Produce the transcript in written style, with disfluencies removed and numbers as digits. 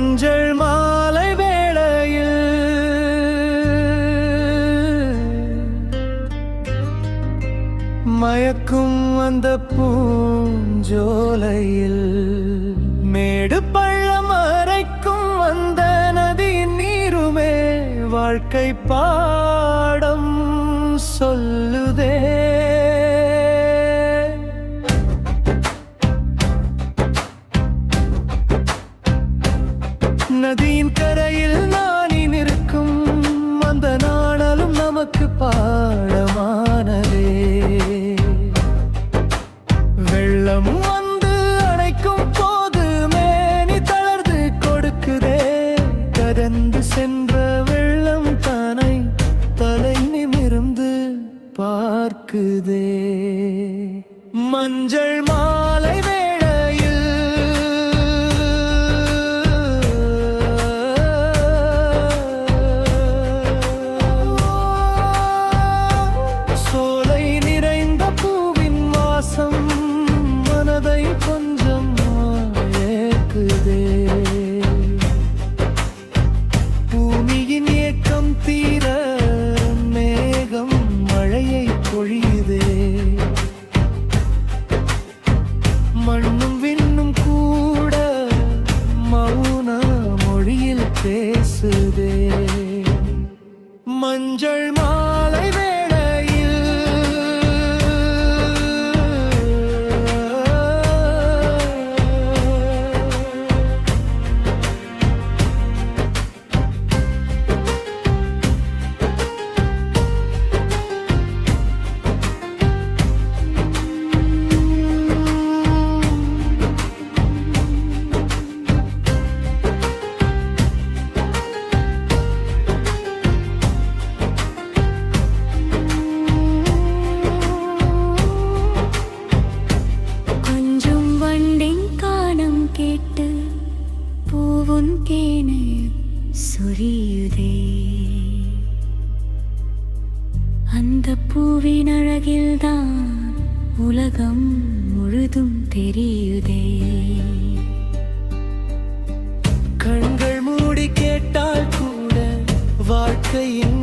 மஞ்சள் மாலை வேளையில் மயக்கும் அந்த பூஞ்சோலையில் மேடு பள்ளம் அரைக்கும் அந்த நதியின் நீருமே வாழ்க்கை பாடம் சொல்லுதே. நதியின் கரையில் நானி நிற்கும் அந்த நாணலும் நமக்கு பாடமானதே. வெள்ளம் வந்து அணைக்கும் போது மேனி தளர்ந்து கொடுக்குதே. கடந்து சென்ற வெள்ளம் தானை தலை நிமிர்ந்து பார்க்குதே. மஞ்சள் மாலை கொஞ்சம் ஏக்குதே. பூமியின் ஏக்கம் தீர மேகம் மழையை பொழியுதே. மண்ணும் விண்ணும் கூட மௌன மொழியில் பேசுதே. மஞ்சள் மாலை சொரியுதே. அந்த பூவின் அழகில்தான் உலகம் முழுதும் தெரியுதே. கண்கள் மூடி கேட்டால் கூட வாழ்க்கையின்